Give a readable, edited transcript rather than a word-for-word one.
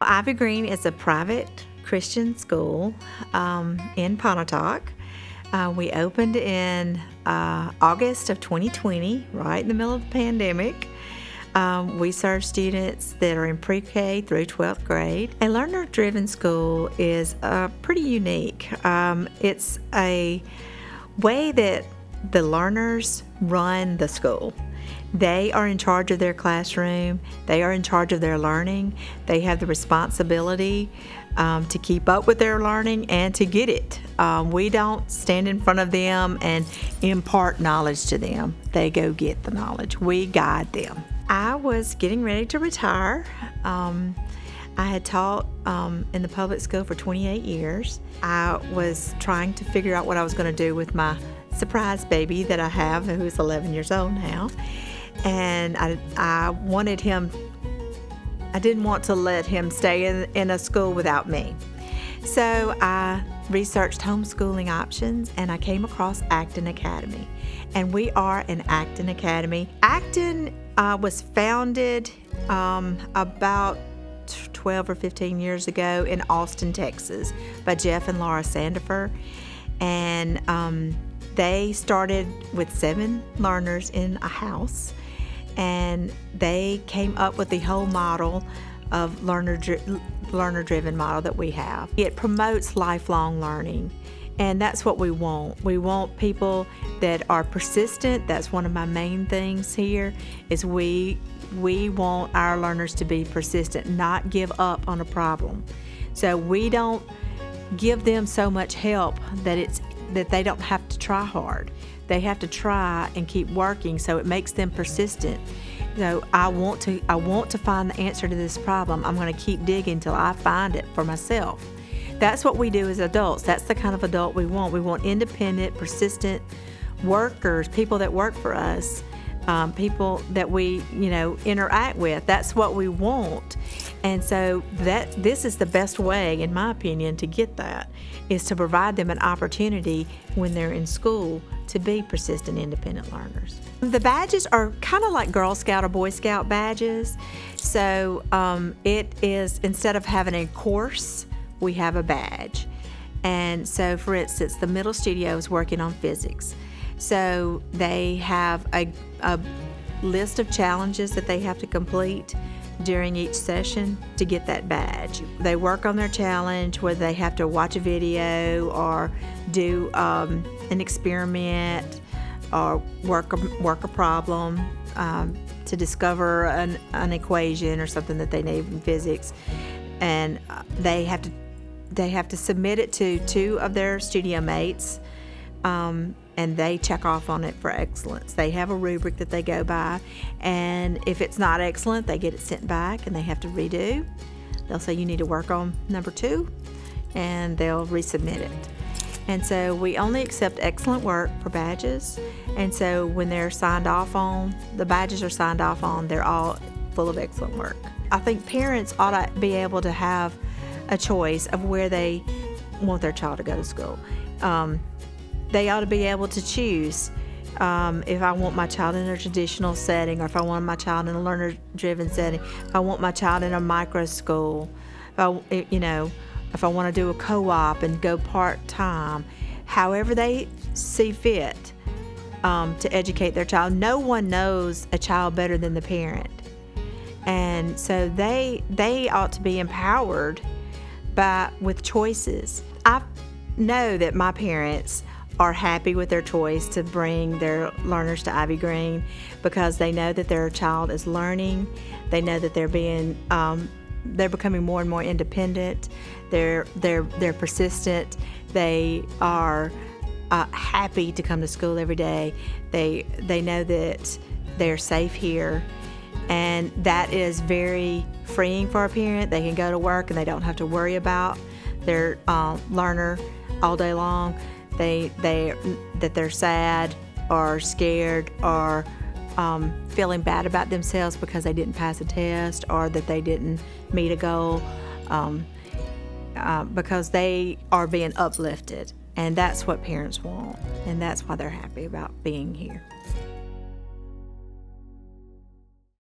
Ivy Green is a private Christian school in Pontotoc. We opened in August of 2020, right in the middle of the pandemic. We serve students that are in pre-K through 12th grade. A learner-driven school is pretty unique. It's a way that the learners run the school. They are in charge of their classroom. They are in charge of their learning. They have the responsibility to keep up with their learning and to get it. We don't stand in front of them and impart knowledge to them. They go get the knowledge. We guide them. I was getting ready to retire. I had taught in the public school for 28 years. I was trying to figure out what I was going to do with my surprise baby that I have, who's 11 years old now. And I wanted him, I didn't want to let him stay in a school without me. So I researched homeschooling options and I came across Acton Academy. And we are an Acton Academy. Acton was founded about 12 or 15 years ago in Austin, Texas by Jeff and Laura Sandifer. And they started with 7 learners in a house. And they came up with the whole model of learner-driven model that we have. It promotes lifelong learning, and that's what we want. We want people that are persistent. That's one of my main things here, is we want our learners to be persistent, not give up on a problem. So we don't give them so much help that they don't have to try hard. They have to try and keep working, so it makes them persistent. So I want to find the answer to this problem. I'm going to keep digging till I find it for myself. That's what we do as adults. That's the kind of adult we want. We want independent, persistent workers, people that work for us, people that we, interact with. That's what we want. And so this is the best way, in my opinion, to get that, is to provide them an opportunity when they're in school to be persistent, independent learners. The badges are kind of like Girl Scout or Boy Scout badges. So it is, instead of having a course, we have a badge. And so, for instance, the middle studio is working on physics. So they have a list of challenges that they have to complete during each session to get that badge. They work on their challenge, whether they have to watch a video or do an experiment or work a problem to discover an equation or something that they need in physics. And they have to submit it to 2 of their studio mates, and they check off on it for excellence. They have a rubric that they go by, and if it's not excellent, they get it sent back and they have to redo. They'll say, you need to work on number 2, and they'll resubmit it. And so we only accept excellent work for badges, and so when they're signed off on, the badges are signed off on, they're all full of excellent work. I think parents ought to be able to have a choice of where they want their child to go to school. They ought to be able to choose if I want my child in a traditional setting, or if I want my child in a learner-driven setting, if I want my child in a micro school, if I want to do a co-op and go part-time, however they see fit to educate their child. No one knows a child better than the parent. And so they ought to be empowered with choices. I know that my parents are happy with their choice to bring their learners to Ivy Green, because they know that their child is learning. They know that they're becoming more and more independent. They're persistent. They are happy to come to school every day. They know that they're safe here, and that is very freeing for a parent. They can go to work and they don't have to worry about their learner all day long. That they're sad or scared or feeling bad about themselves because they didn't pass a test or that they didn't meet a goal, because they are being uplifted, and that's what parents want, and that's why they're happy about being here.